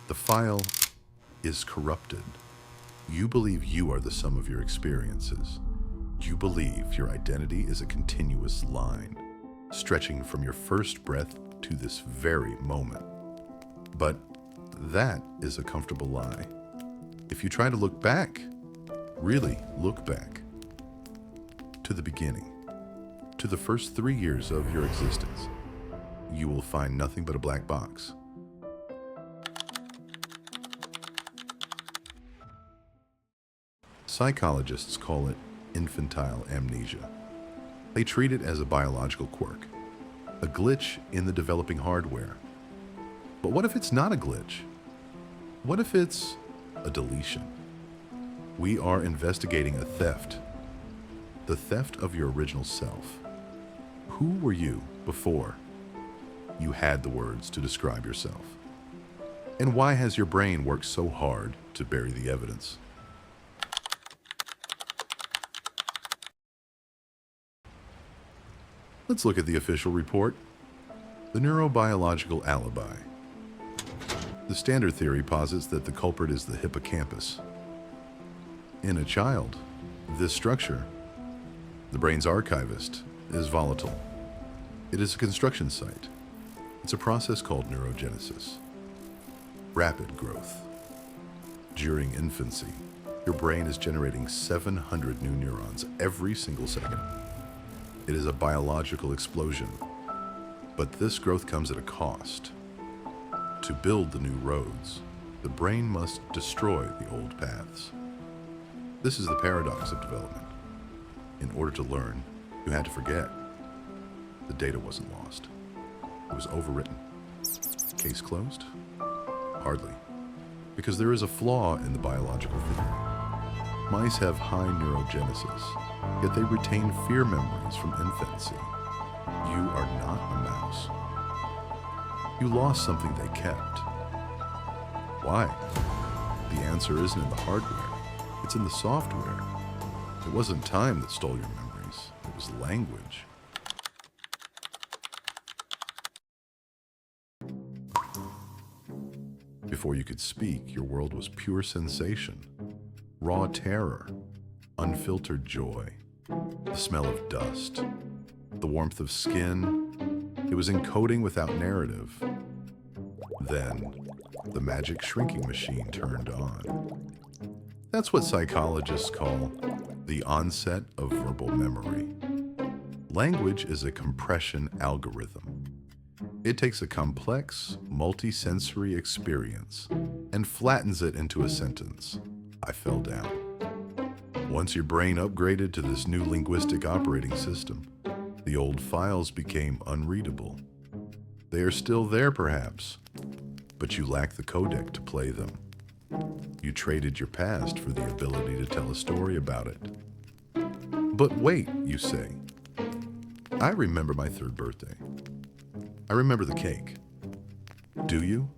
The file is corrupted. You believe you are the sum of your experiences. You believe your identity is a continuous line, stretching from your first breath to this very moment. But that is a comfortable lie. If you try to look back, really look back, to the beginning, to the first 3 years of your existence, you will find nothing but a black box. Psychologists call it infantile amnesia. They treat it as a biological quirk, a glitch in the developing hardware. But what if it's not a glitch? What if it's a deletion? We are investigating a theft, the theft of your original self. Who were you before you had the words to describe yourself? And why has your brain worked so hard to bury the evidence? Let's look at the official report. The neurobiological alibi. The standard theory posits that the culprit is the hippocampus. In a child, this structure, the brain's archivist, is volatile. It is a construction site. It's a process called neurogenesis. Rapid growth. During infancy, your brain is generating 700 new neurons every single second. It is a biological explosion, but this growth comes at a cost. To build the new roads, the brain must destroy the old paths. This is the paradox of development. In order to learn, you had to forget. The data wasn't lost. It was overwritten. Case closed? Hardly, because there is a flaw in the biological theory. Mice have high neurogenesis, yet they retain fear memories from infancy. You are not a mouse. You lost something they kept. Why? The answer isn't in the hardware. It's in the software. It wasn't time that stole your memories. It was language. Before you could speak, your world was pure sensation, raw terror, unfiltered joy, the smell of dust, the warmth of skin. It was encoding without narrative. Then, the magic shrinking machine turned on. That's what psychologists call the onset of verbal memory. Language is a compression algorithm. It takes a complex, multi-sensory experience and flattens it into a sentence. I fell down. Once your brain upgraded to this new linguistic operating system, the old files became unreadable. They are still there, perhaps, but you lack the codec to play them. You traded your past for the ability to tell a story about it. But wait, you say. I remember my 3rd birthday. I remember the cake. Do you?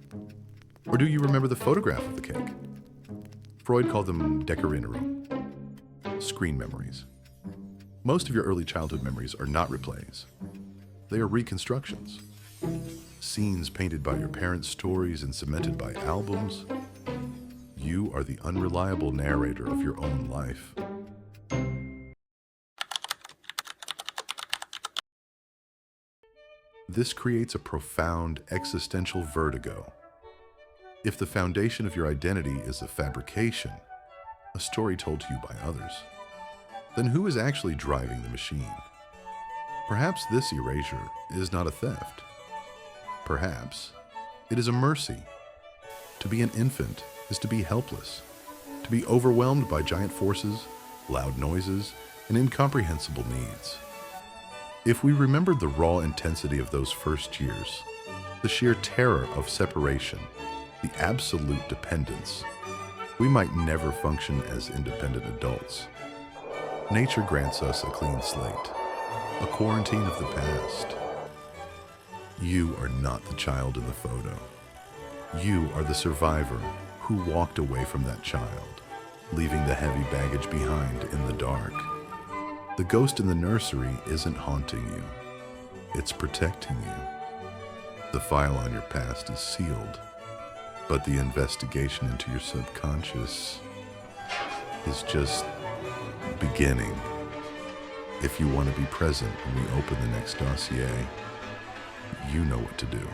Or do you remember the photograph of the cake? Freud called them Deckerinnerung, screen memories. Most of your early childhood memories are not replays. They are reconstructions. Scenes painted by your parents' stories and cemented by albums. You are the unreliable narrator of your own life. This creates a profound existential vertigo. If the foundation of your identity is a fabrication, a story told to you by others, then who is actually driving the machine? Perhaps this erasure is not a theft. Perhaps it is a mercy. To be an infant is to be helpless, to be overwhelmed by giant forces, loud noises, and incomprehensible needs. If we remembered the raw intensity of those first years, the sheer terror of separation, the absolute dependence, we might never function as independent adults. Nature grants us a clean slate, a quarantine of the past. You are not the child in the photo. You are the survivor who walked away from that child, leaving the heavy baggage behind in the dark. The ghost in the nursery isn't haunting you. It's protecting you. The file on your past is sealed, But the investigation into your subconscious is just beginning. If you want to be present when we open the next dossier, you know what to do.